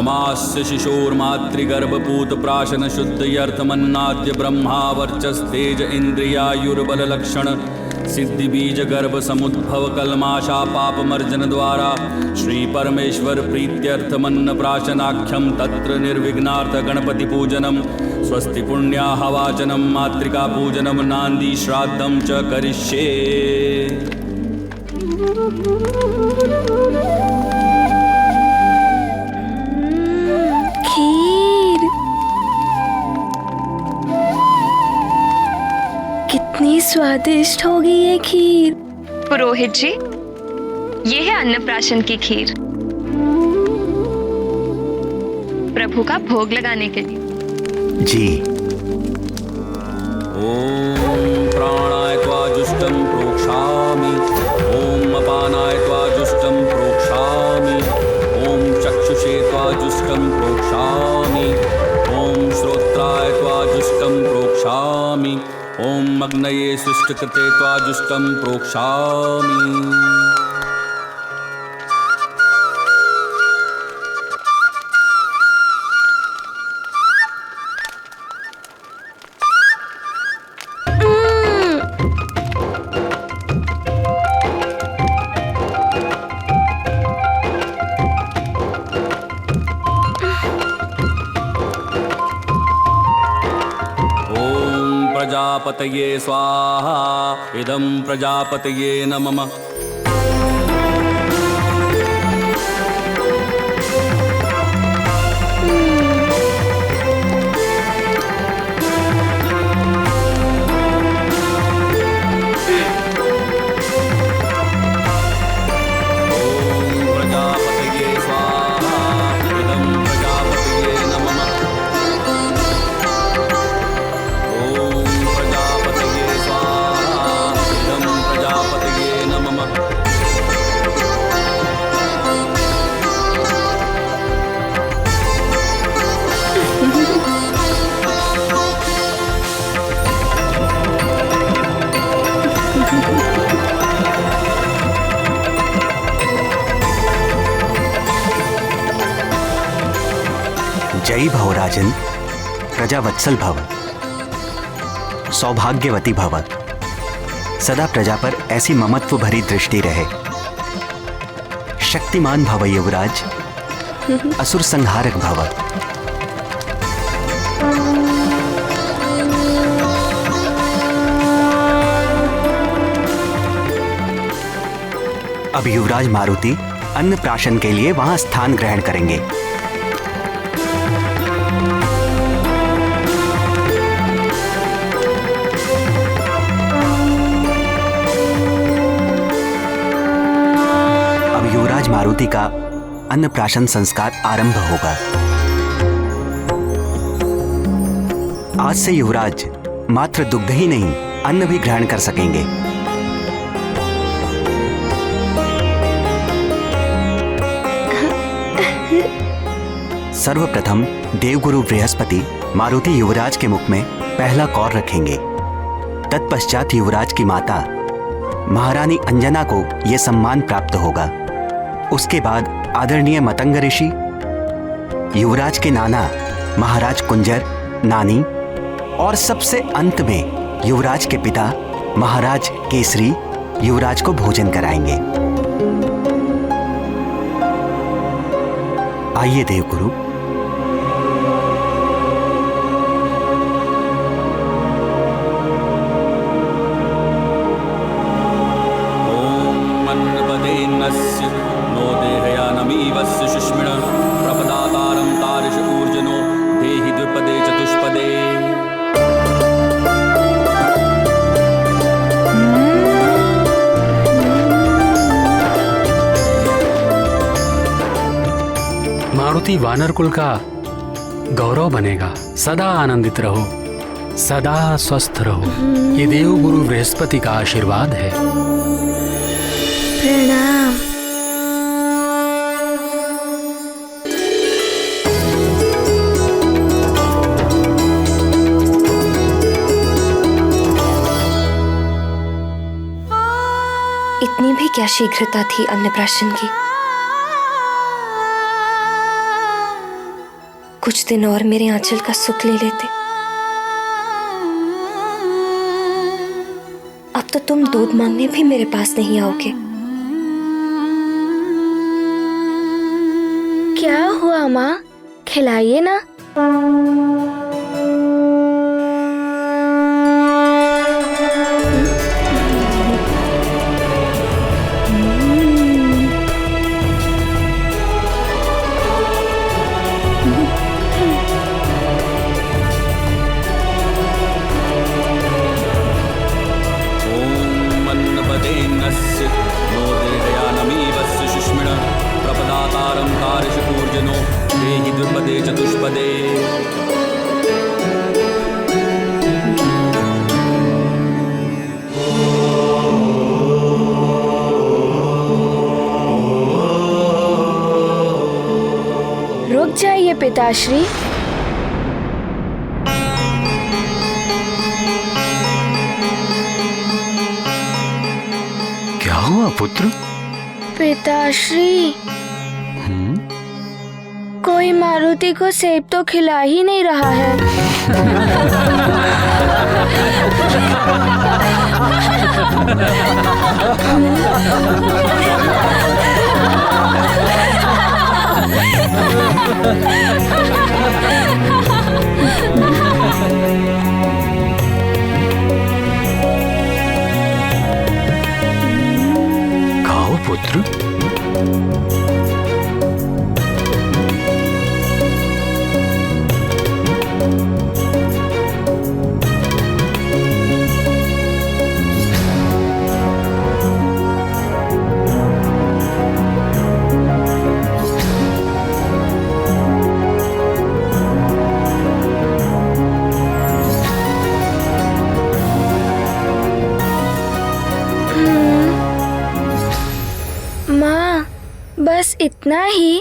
नवमास्य शिशोर्मातृगर्भपूत प्राशन शुद्धयर्थमन्नाद्य ब्रह्मा वर्चस्तेज इंद्रियायुर्बललक्षण सिद्धि बीज गर्भ समुद्भव कलमाशा पापमर्जन द्वारा श्री परमेश्वर प्रीत्यर्थमन्न प्राशनाख्यम तत्र निर्विघ्नार्थ गणपति पूजनम स्वस्ति पुण्याह वाचनम मातृका पूजनम नांदी श्राद्धम च करिष्ये। खीर कितनी स्वादिष्ट होगी ये खीर। पुरोहित जी, ये है अन्नप्राशन की खीर, प्रभु का भोग लगाने के लिए। जी। ओम प्राणाय त्वा जुष्टं प्रोक्षामि, ओम अपानाय त्वा जुष्टं प्रोक्षामि, ओम चक्षुषे त्वा जुष्टं प्रोक्षामि, ओम श्रोत्राय त्वा जुष्टं प्रोक्षामि, ओम अग्नये सुष्टकृते त्वा जुष्टं प्रोक्षामि। प्रजापतये स्वाहा इदं प्रजापतये नमः। जय भव राजन, प्रजावत्सल भव, सौभाग्यवती भव, सदा प्रजा पर ऐसी ममत्व भरी दृष्टि रहे। शक्तिमान भव युवराज, असुर संहारक भव। अब युवराज मारुति अन्नप्राशन के लिए वहां स्थान ग्रहण करेंगे। मारुति का अन्नप्राशन संस्कार आरंभ होगा। आज से युवराज मात्र दुग्ध ही नहीं, अन्न भी ग्रहण कर सकेंगे। सर्वप्रथम देवगुरु बृहस्पति मारुति युवराज के मुख में पहला कौर रखेंगे। तत्पश्चात युवराज की माता महारानी अंजना को यह सम्मान प्राप्त होगा। उसके बाद आदरणीय मतंग ऋषि, युवराज के नाना महाराज कुंजर, नानी और सबसे अंत में युवराज के पिता महाराज केसरी युवराज को भोजन कराएंगे। आइए देवगुरु। मारुति वानर कुल का गौरव बनेगा। सदा आनंदित रहो, सदा स्वस्थ रहो। ये देवगुरु बृहस्पति का आशीर्वाद है। प्रणाम। इतनी भी क्या शीघ्रता थी अन्नप्राशन की। कुछ दिन और मेरे आंचल का सुख ले लेते। अब तो तुम दूध मांगने भी मेरे पास नहीं आओगे। क्या हुआ माँ, खिलाइए ना। प्रपदातारं कार्यशपूर्जनो देहि द्विपदे चतुष्पदे। रुक जाइए पिताश्री। क्या हुआ पुत्र? पिताश्री, कोई मारुति को सेब तो खिला ही नहीं रहा है। खाओ पुत्र। माँ, बस इतना ही?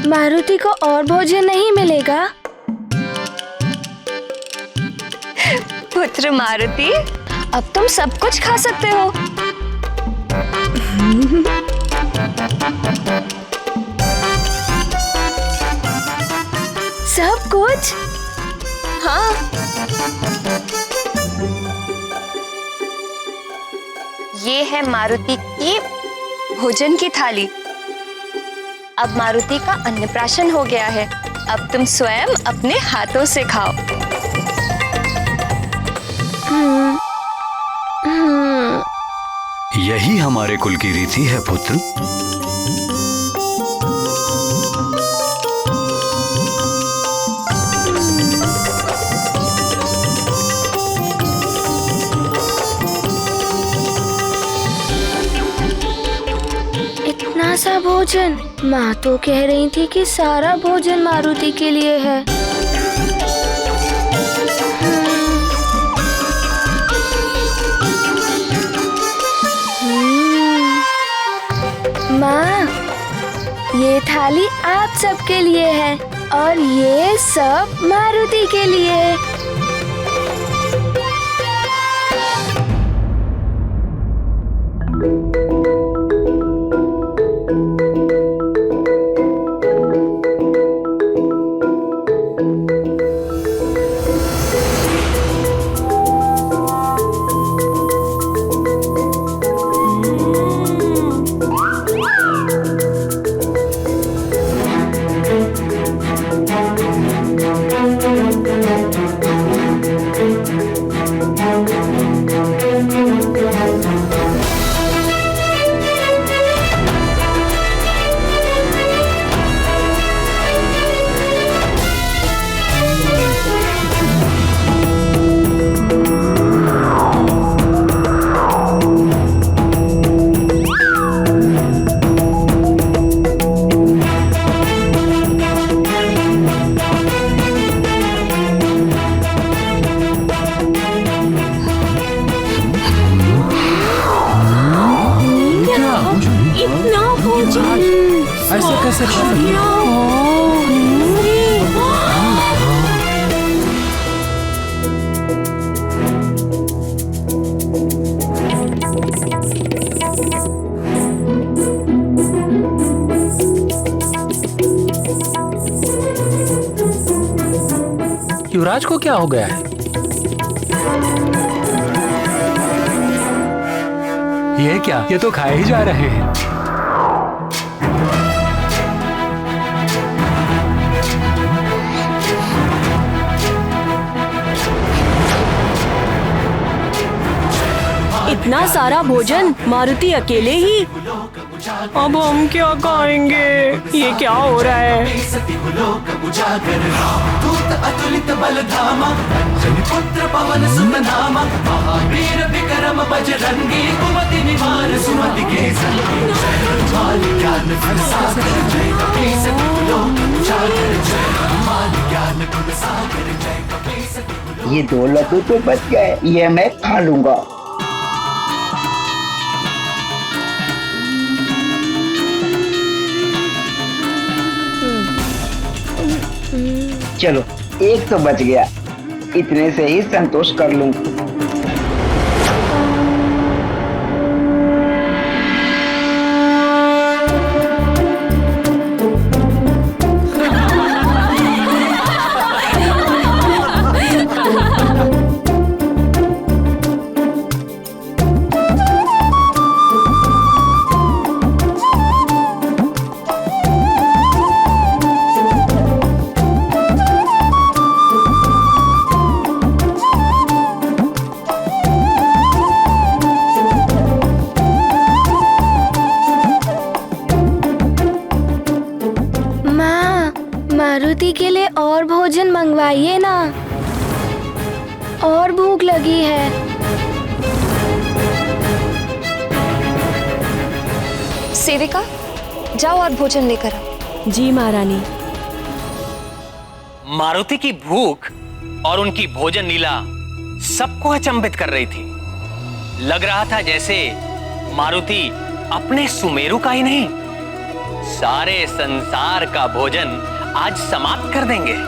मारुति को और भोजन नहीं मिलेगा? पुत्र मारुति, अब तुम सब कुछ खा सकते हो। सब कुछ? हाँ, ये है मारुति की भोजन की थाली। अब मारुति का अन्नप्राशन हो गया है। अब तुम स्वयं अपने हाथों से खाओ। यही हमारे कुल की रीति है पुत्र। इतना सा भोजन? माँ तो कह रही थी कि सारा भोजन मारुति के लिए है। माँ, ये थाली आप सबके लिए है और ये सब मारुति के लिए है। ऐसे कैसे खा सकते हो? युवराज को क्या हो गया है? ये क्या? ये तो खाए ही जा रहे हैं। इतना सारा भोजन मारुति अकेले ही? अब हम क्या खाएंगे? ये क्या हो रहा है? ये 2 लड्डू तो बच गए, ये मैं खा लूंगा। चलो, एक तो बच गया, इतने से ही संतोष कर लूं। मारुति के लिए और भोजन मंगवाइए ना, और भूख लगी है। सेविका, जाओ और भोजन लेकर आओ। जी महारानी। मारुति की भूख और उनकी भोजन लीला सबको अचंभित कर रही थी। लग रहा था जैसे मारुति अपने सुमेरु का ही नहीं, सारे संसार का भोजन आज समाप्त कर देंगे।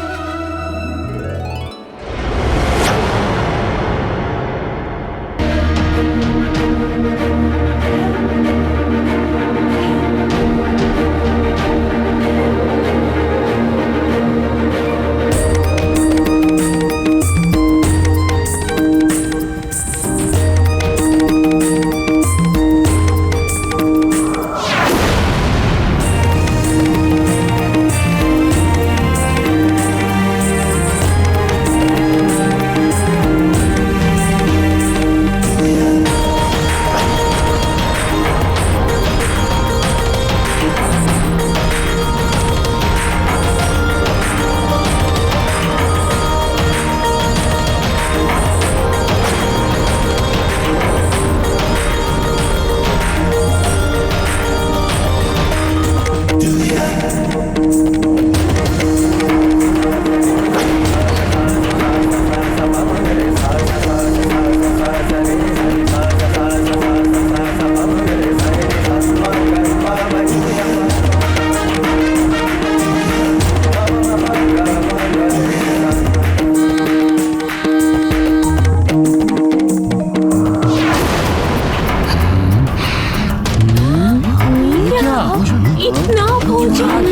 इतना भोजन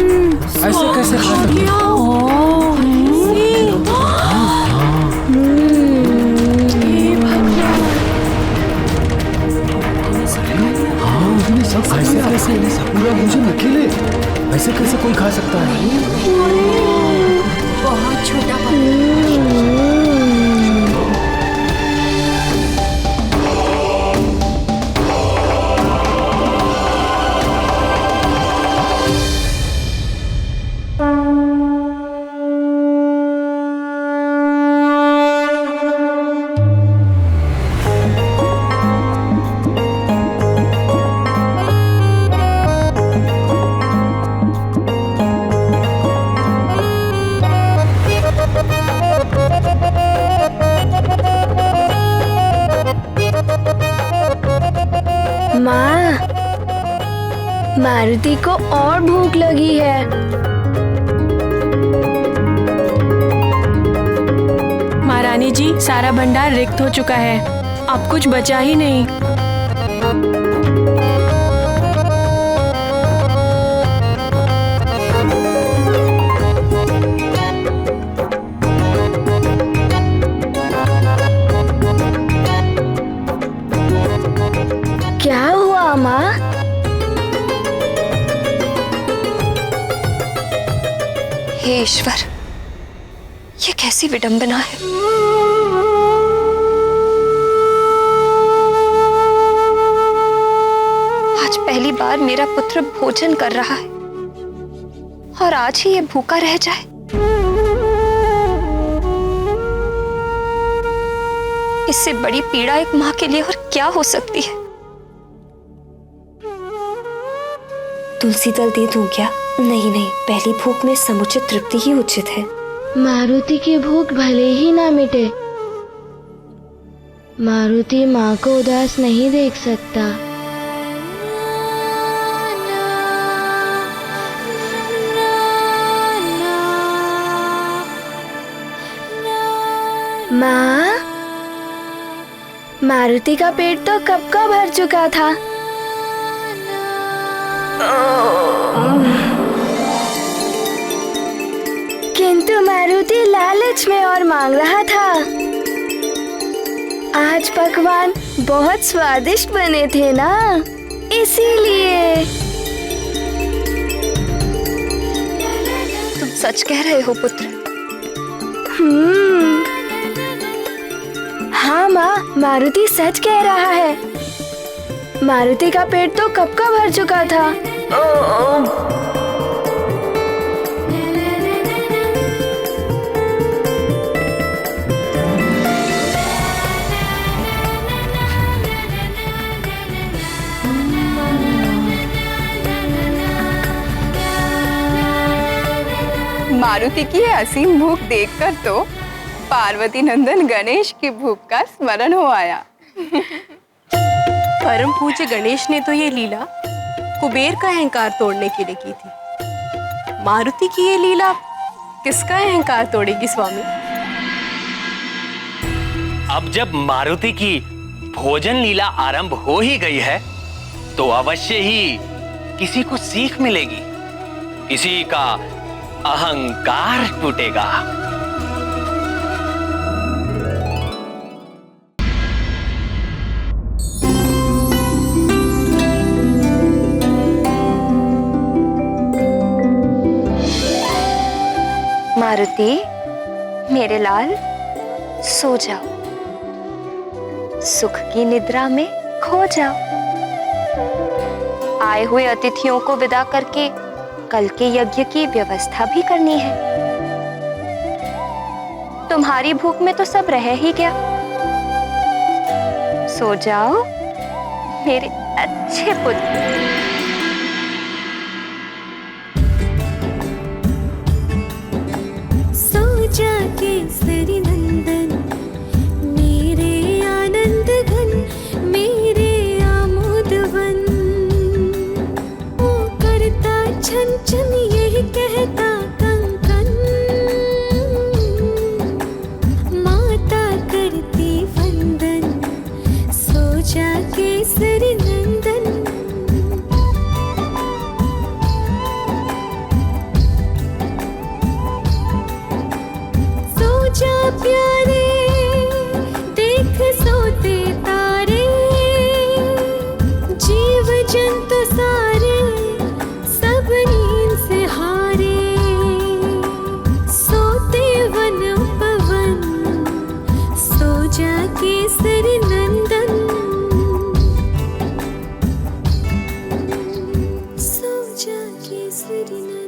ऐसे कैसे खा सकते हो? ऐसे कैसे पूरा भोजन अकेले? ऐसे कैसे कोई खा सकता है? बहुत छोटा माँ, मारुति को और भूख लगी है। महारानी जी, सारा भंडार रिक्त हो चुका है, अब कुछ बचा ही नहीं। ईश्वर, ये कैसी विडंबना है। आज पहली बार मेरा पुत्र भोजन कर रहा है और आज ही ये भूखा रह जाए। इससे बड़ी पीड़ा एक मां के लिए और क्या हो सकती है। तुलसी दल दे दूं क्या? नहीं नहीं, पहली भूख में समुचित तृप्ति ही उचित है। मारुति की भूख भले ही ना मिटे, मारुति माँ को उदास नहीं देख सकता। माँ, मारुति का पेट तो कब का भर चुका था। किंतु मारुति लालच में और मांग रहा था। आज पकवान बहुत स्वादिष्ट बने थे ना, इसीलिए। तुम सच कह रहे हो पुत्र? हाँ माँ, मारुति सच कह रहा है। मारुति का पेट तो कब का भर चुका था। मारुति की ये असीम भूख देखकर तो पार्वती नंदन गणेश की भूख का स्मरण हो आया। परम पूज्य गणेश ने तो ये लीला कुबेर का अहंकार तोड़ने के लिए की थी। मारुति की ये लीला किसका अहंकार तोड़ेगी स्वामी? अब जब मारुति की भोजन लीला आरंभ हो ही गई है तो अवश्य ही किसी को सीख मिलेगी, किसी का अहंकार टूटेगा। मारुति, मेरे लाल, सो जाओ, सुख की निद्रा में खो जाओ। आए हुए अतिथियों को विदा करके कल के यज्ञ की व्यवस्था भी करनी है। तुम्हारी भूख में तो सब रह ही गया। सो जाओ मेरे अच्छे पुत्र। केसरी नंदन मेरे आनंद घन, मेरे आमोदवन। ओ करता छन छन यही कहता कंकन, माता करती वंदन। सो जा केसरी नंदन, जा प्यारे, देख सोते तारे। जीव जंतु सारे सब नींद से हारे। सोते वन पवन, सो जा केसरी नंदन। सो जा केसरी नंदन।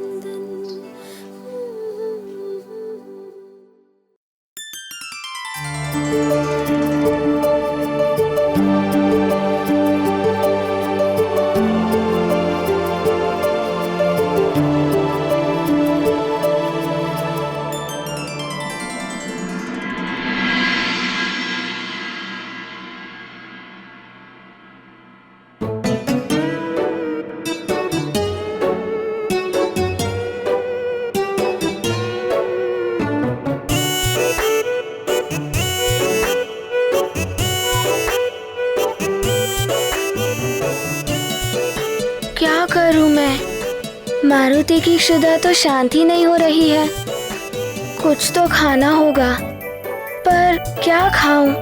क्या करूं मैं? मारुति की क्षुधा तो शांति नहीं हो रही है। कुछ तो खाना होगा, पर क्या खाऊं?